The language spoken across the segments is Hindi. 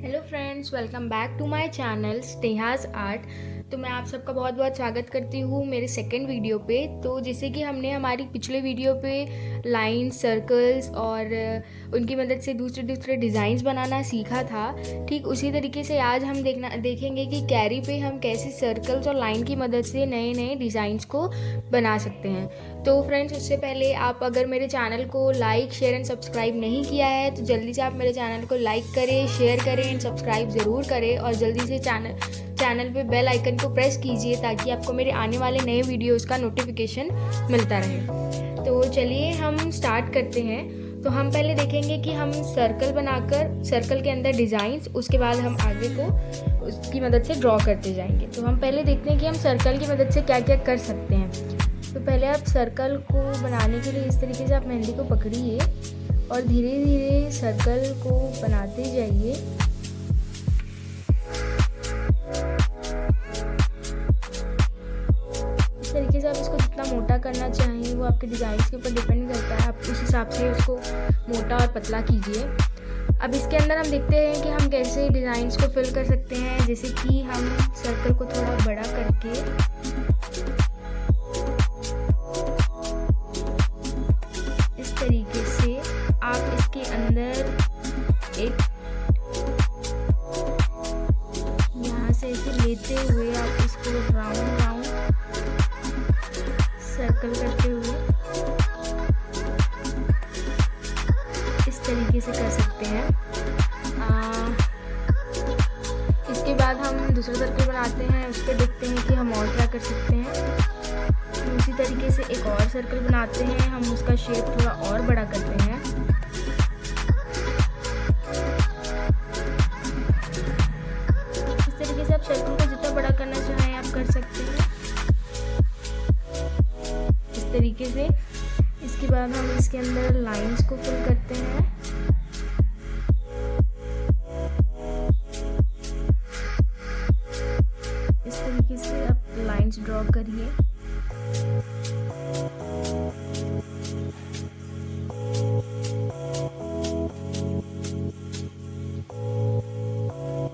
Hello friends, welcome back to my channel Sneha's art. तो मैं आप सबका बहुत बहुत स्वागत करती हूँ मेरे सेकंड वीडियो पे। तो जैसे कि हमने हमारी पिछले वीडियो पे लाइंस, सर्कल्स और उनकी मदद से दूसरे दूसरे डिज़ाइंस बनाना सीखा था, ठीक उसी तरीके से आज हम देखेंगे कि कैरी पे हम कैसे सर्कल्स और लाइन की मदद से नए नए डिज़ाइंस को बना सकते हैं। तो फ्रेंड्स, उससे पहले आप अगर मेरे चैनल को लाइक, शेयर एंड सब्सक्राइब नहीं किया है तो जल्दी से आप मेरे चैनल को लाइक करें, शेयर करें एंड सब्सक्राइब ज़रूर करें और जल्दी से चैनल पे बेल आइकन को प्रेस कीजिए ताकि आपको मेरे आने वाले नए वीडियोस का नोटिफिकेशन मिलता रहे। तो चलिए हम स्टार्ट करते हैं। तो हम पहले देखेंगे कि हम सर्कल बनाकर सर्कल के अंदर डिज़ाइंस, उसके बाद हम आगे को उसकी मदद से ड्रॉ करते जाएंगे। तो हम पहले देखते हैं कि हम सर्कल की मदद से क्या क्या कर सकते हैं। तो पहले आप सर्कल को बनाने के लिए इस तरीके से आप मेहंदी को पकड़िए और धीरे धीरे सर्कल को बनाते जाइए। इस तरीके से आप इसको जितना मोटा करना चाहें वो आपके डिज़ाइन के ऊपर डिपेंड करता है, आप उस हिसाब से उसको मोटा और पतला कीजिए। अब इसके अंदर हम देखते हैं कि हम कैसे डिज़ाइंस को फिल कर सकते हैं। जैसे कि हम सर्कल को थोड़ा बड़ा करके तरीके से आप इसके अंदर एक यहाँ से इसे लेते हुए आप इसको राउंड राउंड सर्कल करते हुए इस तरीके से कर सकते हैं। इसके बाद हम दूसरा सर्कल बनाते हैं, उस पर देखते हैं कि हम और क्या कर सकते हैं। उसी तरीके से एक और सर्कल बनाते हैं, हम उसका शेप थोड़ा और बड़ा करते हैं। इस तरीके से आप सर्कल को जितना बड़ा करना चाहें आप कर सकते हैं, इस तरीके से। इसके बाद हम इसके अंदर लाइंस को फिल करते हैं। इस तरीके से आप लाइंस ड्रॉ करिए।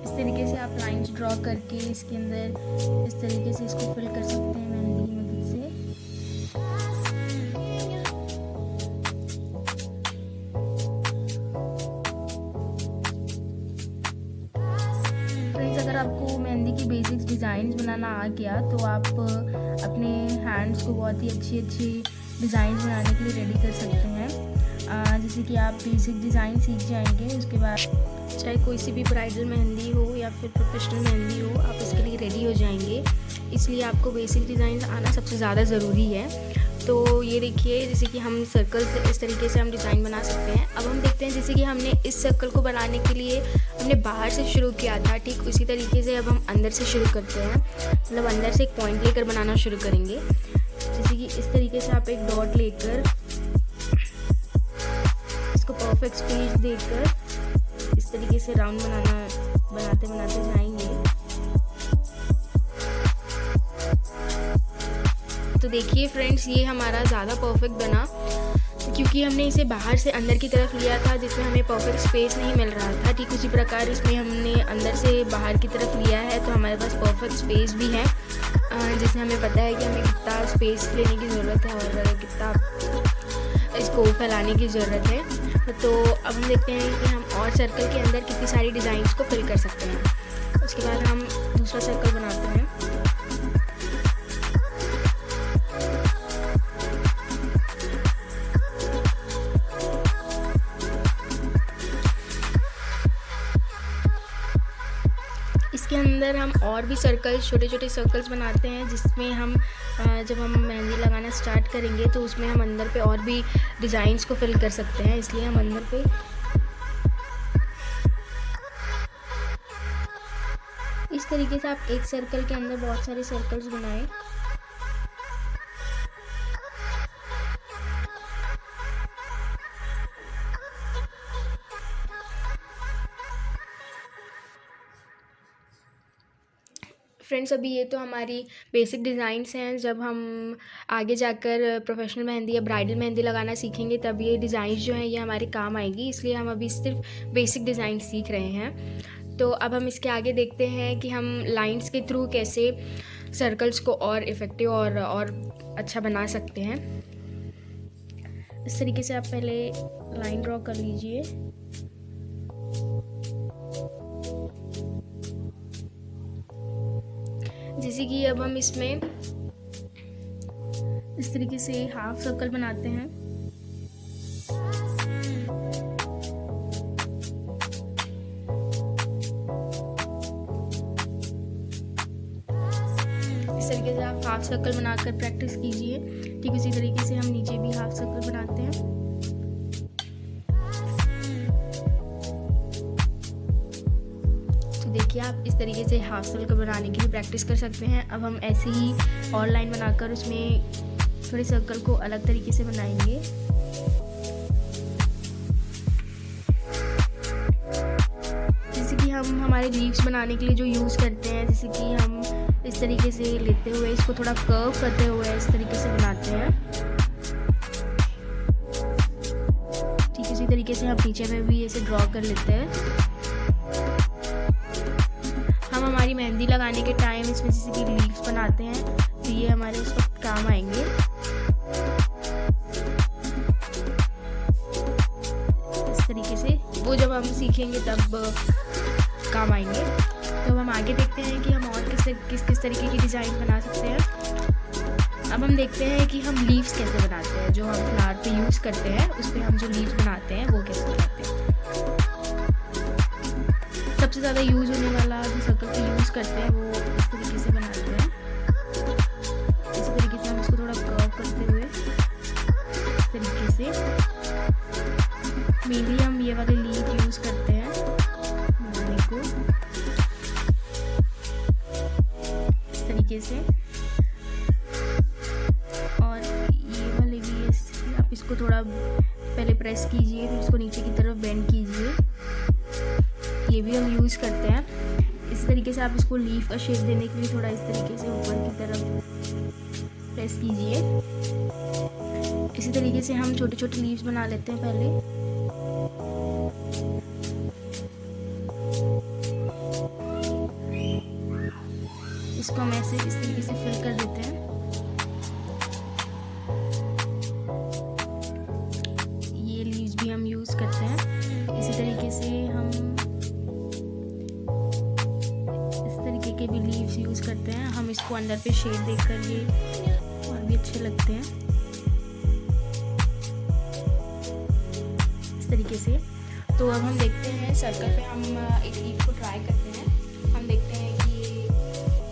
इस तरीके से आप लाइंस ड्रॉ करके इसके अंदर इस तरीके से इसको फिल कर सकते हैं मेहंदी की मदद से। फ्रेंड्स, अगर आपको मेहंदी की बेसिक्स डिज़ाइंस बनाना आ गया तो आप अपने हैंड्स को बहुत ही अच्छी डिज़ाइंस बनाने के लिए रेडी कर सकते हैं। जैसे कि आप बेसिक डिज़ाइन सीख जाएंगे, उसके बाद चाहे कोई सी भी ब्राइडल मेहंदी हो या फिर प्रोफेशनल मेहंदी हो, आप इसके लिए रेडी हो जाएंगे। इसलिए आपको बेसिक डिज़ाइन आना सबसे ज़्यादा ज़रूरी है। तो ये देखिए, जैसे कि हम सर्कल से इस तरीके से हम डिज़ाइन बना सकते हैं। अब हम देखते हैं, जैसे कि हमने इस सर्कल को बनाने के लिए हमने बाहर से शुरू किया था, ठीक उसी तरीके से अब हम अंदर से शुरू करते हैं। मतलब अंदर से एक पॉइंट लेकर बनाना शुरू करेंगे। जैसे कि इस तरीके से आप एक डॉट लेकर इसको परफेक्ट स्पेस देकर इस तरीके से राउंड बनाते जाएंगे। तो देखिए फ्रेंड्स, ये हमारा ज़्यादा परफेक्ट बना क्योंकि हमने इसे बाहर से अंदर की तरफ लिया था जिसमें हमें परफेक्ट स्पेस नहीं मिल रहा था। ठीक उसी प्रकार इसमें हमने अंदर से बाहर की तरफ लिया है तो हमारे पास परफेक्ट स्पेस भी है, जिससे हमें पता है कि हमें कितना स्पेस लेने की ज़रूरत है और कितना इसको फैलाने की ज़रूरत है। तो अब हम देखते हैं कि हम और सर्कल के अंदर कितनी सारी डिज़ाइंस को फिल कर सकते हैं। उसके बाद हम दूसरा सर्कल बनाते हैं। इसके अंदर हम और भी छोटे छोटे सर्कल्स बनाते हैं, जिसमें हम जब हम मेहंदी लगाना स्टार्ट करेंगे तो उसमें हम अंदर पे और भी डिज़ाइंस को फिल कर सकते हैं। इसलिए हम अंदर पे इस तरीके से आप एक सर्कल के अंदर बहुत सारे सर्कल्स बनाएं। फ्रेंड्स, अभी ये तो हमारी बेसिक डिज़ाइंस हैं। जब हम आगे जाकर प्रोफेशनल मेहंदी या ब्राइडल मेहंदी लगाना सीखेंगे तब ये डिज़ाइंस जो हैं ये हमारे काम आएगी, इसलिए हम अभी सिर्फ बेसिक डिज़ाइन सीख रहे हैं। तो अब हम इसके आगे देखते हैं कि हम लाइंस के थ्रू कैसे सर्कल्स को और इफ़ेक्टिव और अच्छा बना सकते हैं। इस तरीके से आप पहले लाइन ड्रॉ कर लीजिए। जैसे कि अब हम इसमें इस तरीके से हाफ सर्कल बनाते हैं। इस तरीके से आप हाफ सर्कल बनाकर प्रैक्टिस कीजिए। ठीक उसी तरीके से हम नीचे भी हाफ सर्कल बनाते हैं। तो देखिए आप इस तरीके से हाफ सर्कल बनाने की भी प्रैक्टिस कर सकते हैं। अब हम ऐसे ही और लाइन बनाकर उसमें थोड़े सर्कल को अलग तरीके से बनाएंगे। जैसे कि हम हमारे लीव्स बनाने के लिए जो यूज़ करते हैं, जैसे कि हम इस तरीके से लेते हुए इसको थोड़ा कर्व करते हुए इस तरीके से बनाते हैं। ठीक इसी तरीके से हम नीचे में भी ऐसे ड्रॉ कर लेते हैं। हम हमारी मेहंदी लगाने के टाइम इसमें जैसे कि लीव्स बनाते हैं, तो ये हमारे उस वक्त काम आएंगे। इस तरीके से वो जब हम सीखेंगे तब काम आएंगे। तो हम आगे देखते हैं कि हम और किस तरीके की डिज़ाइन बना सकते हैं। अब हम देखते हैं कि हम लीव्स कैसे बनाते हैं। जो हम फ्लावर पे यूज़ करते हैं उस पर हम जो लीव्स बनाते हैं वो कैसे बनाते हैं। सबसे ज़्यादा यूज़ होने वाला जो सर्कल पे यूज़ करते हैं वो इस तरीके से बनाते हैं। इसी तरीके से हम इसको थोड़ा कर्व करते हुए इस तरीके से मेनली हम ये वाले लीव यूज़ करते हैं बनाने को। इस तरीके से और ये वाले भी आप इसको थोड़ा पहले प्रेस कीजिए, फिर इसको नीचे की तरफ बेंड कीजिए। ये भी हम यूज़ करते हैं। इस तरीके से आप इसको लीफ का शेप देने के लिए थोड़ा इस तरीके से ऊपर की तरफ प्रेस कीजिए। इसी तरीके से हम छोटे छोटे लीव्स बना लेते हैं पहले। इसको हम ऐसे इस तरीके से फिल कर देते हैं। ये लीव्स भी हम यूज़ करते हैं। इसी तरीके से हम इस तरीके के भी लीव्स यूज़ करते हैं। हम इसको अंदर पे शेड देकर ये और भी अच्छे लगते हैं इस तरीके से। तो अब हम देखते हैं सर्कल पे हम एक लीफ को ट्राई करते हैं। हम देखते हैं कि ये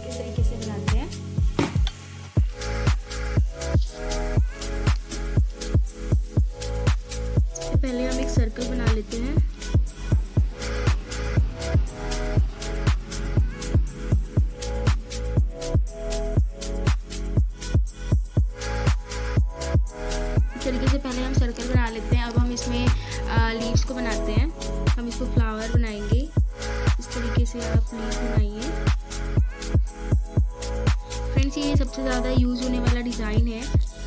किस तरीके से बनाते हैं। इससे पहले हम एक सर्कल बना लेते हैं। इस तरीके से पहले हम सर्कल बना लेते हैं। अब हम इसमें लीव्स को बनाते हैं। हम इसको फ्लावर बनाएंगे। इस तरीके से आप लीव बनाइए। फ्रेंड्स, ये सबसे ज़्यादा यूज़ होने वाला डिज़ाइन है।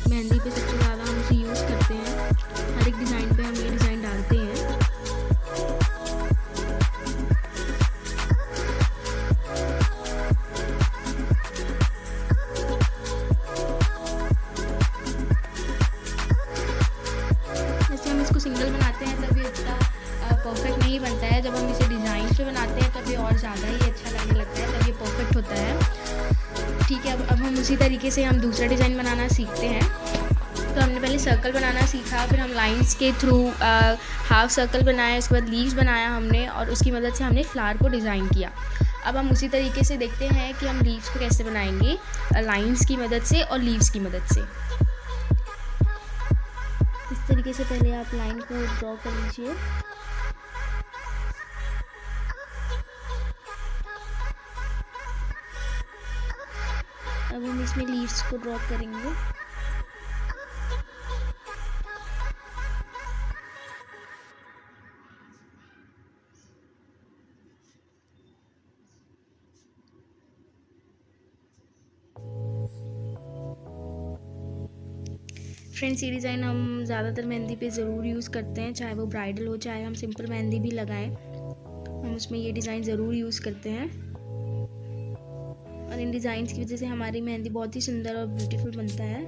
मेहंदी पे सबसे ज़्यादा हम इसे यूज़ करते हैं। हर एक डिज़ाइन पे हम ये डिज़ाइन डालते हैं। जैसे हम इसको सिंगल बनाते हैं तब ये इतना परफेक्ट नहीं बनता है। जब हम इसे डिज़ाइन पे बनाते हैं तब ये और ज़्यादा ही अच्छा लगने लगता है, तब ये परफेक्ट होता है। ठीक है, अब हम उसी तरीके से हम दूसरा डिज़ाइन बनाना सीखते हैं। तो हमने पहले सर्कल बनाना सीखा, फिर हम लाइंस के थ्रू हाफ सर्कल बनाया, उसके बाद लीव्स बनाया हमने और उसकी मदद से हमने फ्लावर को डिज़ाइन किया। अब हम उसी तरीके से देखते हैं कि हम लीव्स को कैसे बनाएंगे, लाइंस की मदद से और लीव्स की मदद से। इस तरीके से पहले आप लाइन को ड्रॉ कर लीजिए। अब हम इसमें लीव्स को ड्रॉ करेंगे। फ्रेंड्स, ये डिज़ाइन हम ज़्यादातर मेहंदी पे ज़रूर यूज़ करते हैं, चाहे वो ब्राइडल हो चाहे हम सिंपल मेहंदी भी लगाएं। हम उसमें ये डिज़ाइन ज़रूर यूज़ करते हैं और इन डिज़ाइंस की वजह से हमारी मेहंदी बहुत ही सुंदर और ब्यूटीफुल बनता है।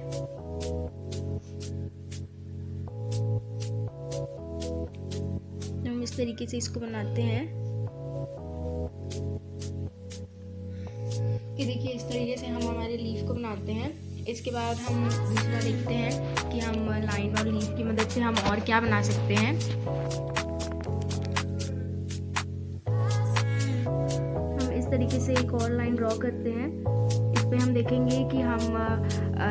हम इस तरीके से इसको बनाते हैं। ये देखिए, इस तरीके से हम हमारे लीफ को बनाते हैं। इसके बाद हम दूसरा देखते हैं कि हम लाइन और लीफ की मदद से हम और क्या बना सकते हैं। हम इस तरीके से एक और लाइन ड्रॉ करते हैं। इस पे हम देखेंगे कि हम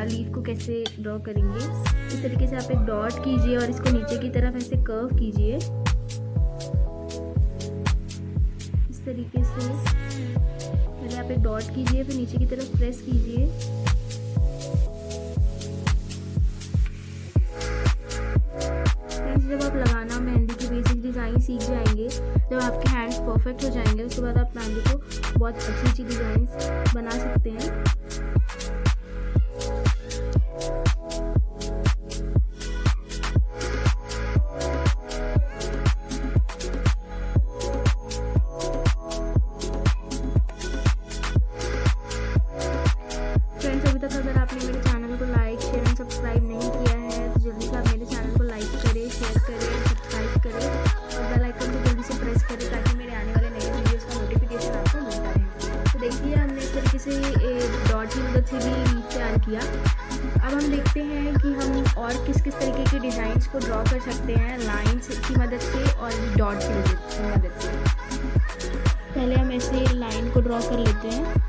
लीफ को कैसे ड्रॉ करेंगे। इस तरीके से आप एक डॉट कीजिए और इसको नीचे की तरफ ऐसे कर्व कीजिए। इस तरीके से पहले आप एक डॉट कीजिए, फिर नीचे की तरफ प्रेस कीजिए। जब आप लगाना मेहंदी की बेसिक डिज़ाइन सीख जाएंगे, जब आपके हैंड्स परफेक्ट हो जाएंगे, उसके बाद आप मेहंदी को बहुत अच्छी अच्छी डिज़ाइन बना सकते हैं। फ्रेंड्स, अभी तक अगर आपने मेरे चैनल को लाइक, शेयर एंड सब्सक्राइब नहीं किया है तो जल्दी से आप मेरे चैनल को लाइक करें, शेयर करें, सब्सक्राइब करें और बेल आइकन को जल्दी से प्रेस करें ताकि मेरे आने वाले नए वीडियोस का नोटिफिकेशन आपको मिलता रहे। तो देखिए, हमने इस तरीके से डॉट की मदद से भी लीफ तैयार किया। अब हम देखते हैं कि हम और किस किस तरीके के डिज़ाइंस को ड्रॉ कर सकते हैं लाइन्स की मदद से और डॉट की मदद से। पहले हम ऐसे लाइन को ड्रॉ कर लेते हैं।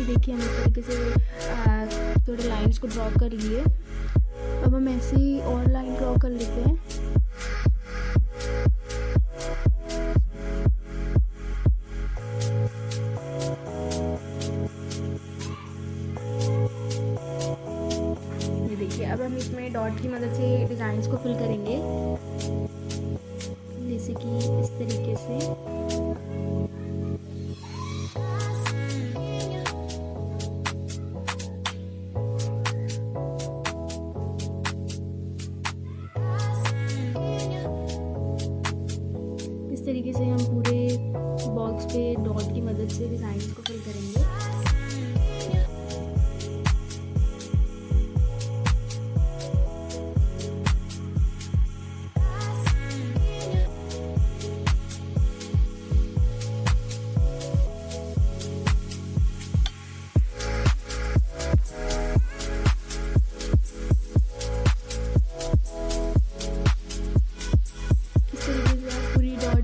देखिए, हम इस तरीके से थोड़े लाइंस को ड्रॉ कर लिए। अब हम ऐसे ही और लाइन ड्रॉ कर लेते हैं। ये देखिए, अब हम इसमें डॉट की मदद से डिज़ाइंस को फिल करेंगे, जैसे कि इस तरीके से। इस तरीके से हम पूरे बॉक्स पे डॉट की मदद से डिज़ाइंस को फिल करेंगे।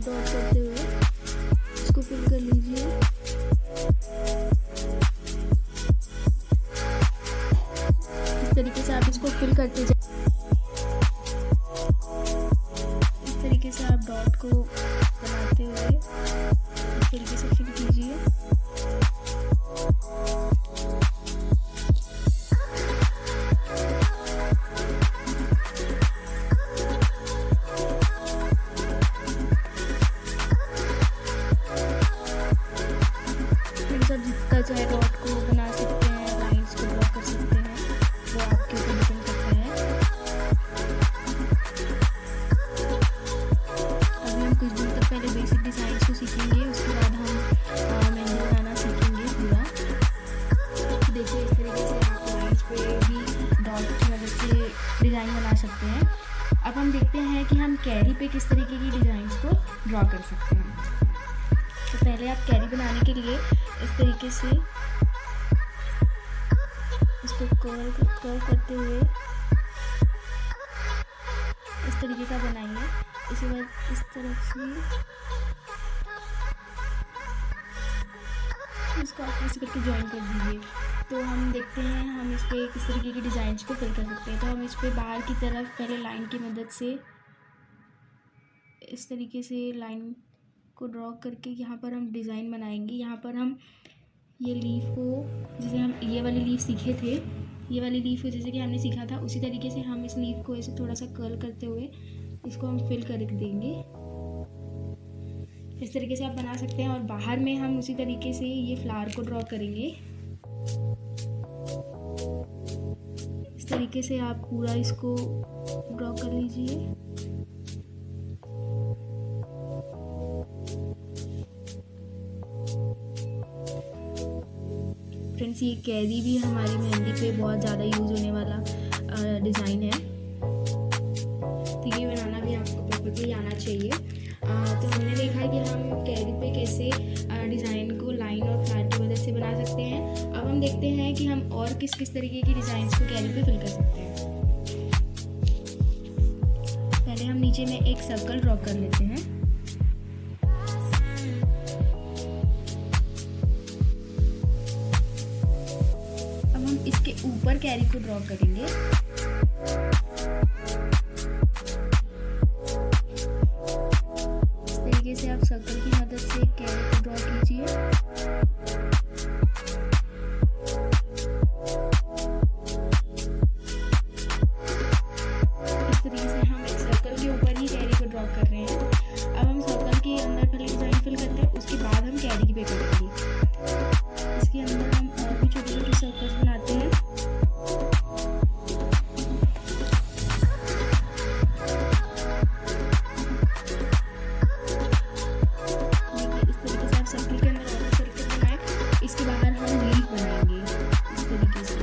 डॉट करते हुए इसको फिल कर लीजिए। इस तरीके से आप इसको फिल करते जाए। इस तरीके से आप डॉट को बनाते हुए इस तरीके से फिल कीजिए। जितना चाहे डॉट को बना सकते हैं, लाइंस को ड्रॉ कर सकते हैं, वो आपके ऊपर डिपेंड करता है। अभी हम कुछ दिन तक पहले बेसिक डिज़ाइंस को सीखेंगे, उसके बाद हम मेहंदी बनाना सीखेंगे पूरा। देखिए, इस तरीके से आप लाइंस पे भी डॉट की मदद से डिज़ाइन बना सकते हैं। अब हम देखते हैं कि हम कैरी पे किस तरीके की डिज़ाइंस को ड्रॉ कर सकते हैं। तो पहले आप कैरी बनाने के लिए इस तरीके से इसको कर्व करते हुए इस तरीके का बनाइए। इसके बाद इस तरफ से इसको आप ऐसे करके ज्वाइन कर दीजिए। तो हम देखते हैं हम इस पर किस तरीके की डिज़ाइंस को फिल कर सकते हैं। तो हम इस पर बाहर की तरफ पहले लाइन की मदद से इस तरीके से लाइन को ड्रॉ करके यहाँ पर हम डिज़ाइन बनाएंगे। यहाँ पर हम ये लीफ को, जैसे हम ये वाली लीफ सीखे थे, ये वाली लीफ को जैसे कि हमने सीखा था उसी तरीके से हम इस लीफ को ऐसे थोड़ा सा कर्ल करते हुए इसको हम फिल कर देंगे। इस तरीके से आप बना सकते हैं। और बाहर में हम उसी तरीके से ये फ्लावर को ड्रॉ करेंगे। इस तरीके से आप पूरा इसको ड्रॉ कर लीजिए। फ्रेंड्स, ये कैरी भी हमारी मेहंदी पे बहुत ज़्यादा यूज़ होने वाला डिज़ाइन है, तो ये बनाना भी आपको परफेक्टली आना चाहिए। तो हमने देखा कि हम कैरी पे कैसे डिज़ाइन को लाइन और फ्लावर की मदद से बना सकते हैं। अब हम देखते हैं कि हम और किस किस तरीके की डिज़ाइंस को कैरी पे फिल कर सकते हैं। पहले हम नीचे में एक सर्कल ड्रॉ कर लेते हैं। अब हम इसके ऊपर कैरी को ड्रॉ करेंगे। से आप सर्कल की मदद से कैरी को ड्रॉ कीजिए। इस तरीके से हम एक सर्कल के ऊपर ही कैरी को ड्रॉ कर रहे हैं। अब हम सर्कल के अंदर पहले डिजाइन फिल करते हैं, उसके बाद हम कैरी पे करेंगे। इसके अंदर हम और भी छोटे छोटे सर्कल्स बनाते हैं। इसके बाहर हम लीफ बनाएंगे इस तरीके से।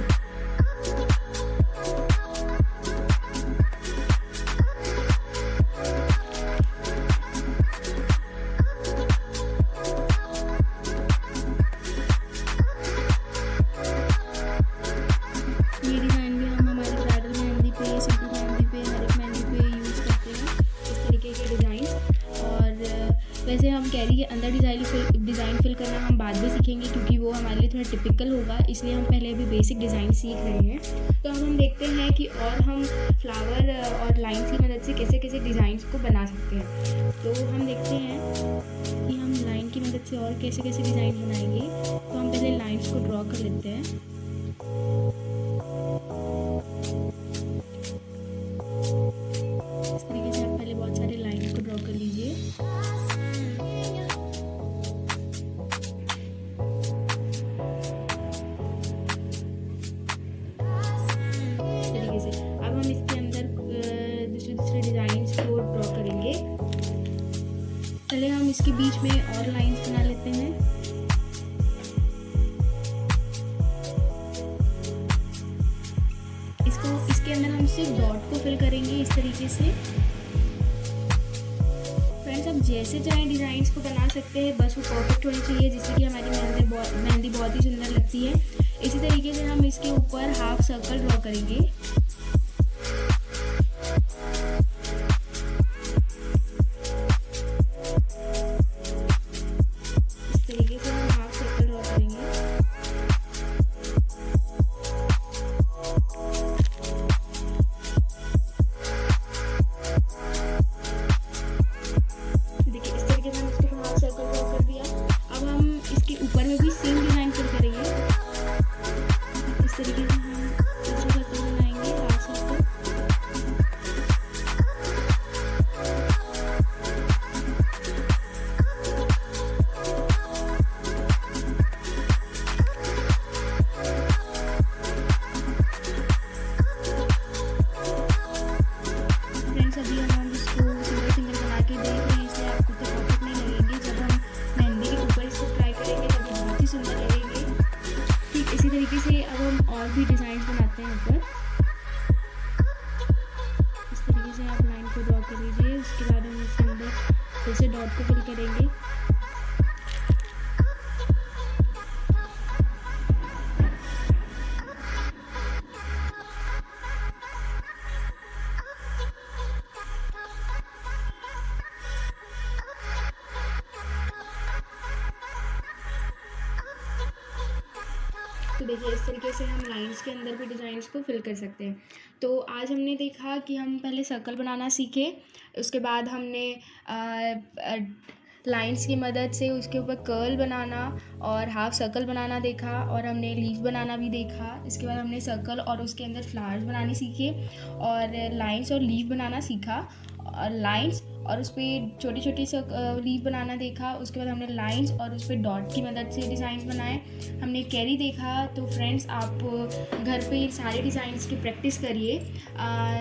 ये डिज़ाइन भी हम हमारे ब्राइडल मेहंदी पे, सिंपल मेहंदी पे, हर एक मेहंदी पे यूज़ करते हैं इस तरीके के डिज़ाइन। और वैसे हम कैरी के अंदर डिज़ाइन फिल करना हम बाद में सीखेंगे, क्योंकि वो हमारे लिए थोड़ा टिपिकल होगा, इसलिए हम पहले अभी बेसिक डिज़ाइन सीख रहे हैं। तो अब हम देखते हैं कि और हम फ्लावर और लाइन्स की मदद से कैसे कैसे डिज़ाइंस को बना सकते हैं। तो हम देखते हैं कि हम लाइन की मदद से और कैसे कैसे डिज़ाइन बनाएंगे। तो हम पहले लाइन्स को ड्रॉ कर लेते हैं। इस तरीके से आप पहले बहुत सारे लाइन्स को ड्रॉ कर लीजिए। अब हम इसके अंदर दूसरे डिज़ाइंस को ड्रॉ करेंगे। पहले हम इसके बीच में और लाइंस बना लेते हैं। इसके अंदर हम सिर्फ डॉट को फिल करेंगे इस तरीके से। फ्रेंड्स, आप जैसे चाहें डिज़ाइंस को बना सकते हैं, बस वो परफेक्ट होनी चाहिए, जिससे कि हमारी मेहंदी बहुत ही सुंदर लगती है। इसी तरीके से हम इसके ऊपर हाफ सर्कल ड्रॉ करेंगे। इस तरीके से हम हाफ सर्कल ड्रॉ करेंगे। देखिए, इस तरीके से हम इसके हाफ सर्कल ड्रॉ कर दिया। अब हम इसके ऊपर में भी सेम डिज़ाइन फिल करेंगे। इस तरीके से हम दूसरा सर्कल बनाएंगे, हाफ सर्कल। फ्रेंड्स, अभी हम इसको सिंगल सिंगल बना के देख रहे हैं, इसलिए आपको तो परफेक्ट नहीं लगेंगे। जब हम मेहंदी के ऊपर इसको ट्राई करेंगे तब बहुत ही सुंदर लगेंगे। ठीक इसी तरीके से अब हम और भी डिज़ाइन बनाते हैं ऊपर। इस तरीके से आप लाइन को ड्रॉ कर लीजिए। उसके बाद हम इसके अंदर फिर से डॉट को फिल करेंगे। तो देखिए, इस तरीके से हम लाइंस के अंदर भी डिज़ाइंस को फिल कर सकते हैं। तो आज हमने देखा कि हम पहले सर्कल बनाना सीखे, उसके बाद हमने लाइंस की मदद से उसके ऊपर कर्ल बनाना और हाफ सर्कल बनाना देखा, और हमने लीफ बनाना भी देखा। इसके बाद हमने सर्कल और उसके अंदर फ्लावर्स बनाने सीखे, और लाइंस और लीफ बनाना सीखा, और लाइंस और उस पर छोटी छोटी सा लीफ बनाना देखा। उसके बाद हमने लाइंस और उस पर डॉट की मदद से डिज़ाइंस बनाए। हमने कैरी देखा। तो फ्रेंड्स, आप घर पे सारे डिज़ाइंस की प्रैक्टिस करिए।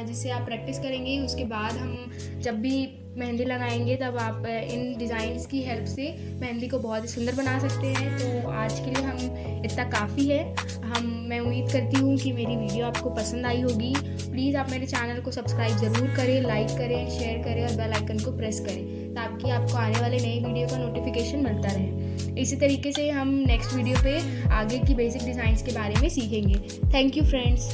जिससे आप प्रैक्टिस करेंगे उसके बाद हम जब भी मेहंदी लगाएंगे तब आप इन डिज़ाइंस की हेल्प से मेहंदी को बहुत ही सुंदर बना सकते हैं। तो आज के लिए हम इतना काफ़ी है। मैं उम्मीद करती हूँ कि मेरी वीडियो आपको पसंद आई होगी। प्लीज़ आप मेरे चैनल को सब्सक्राइब ज़रूर करें, लाइक करें, शेयर करें और बेल आइकन को प्रेस करें ताकि आपको आने वाले नए वीडियो का नोटिफिकेशन मिलता रहे। इसी तरीके से हम नेक्स्ट वीडियो पे आगे की बेसिक डिज़ाइंस के बारे में सीखेंगे। Thank you friends.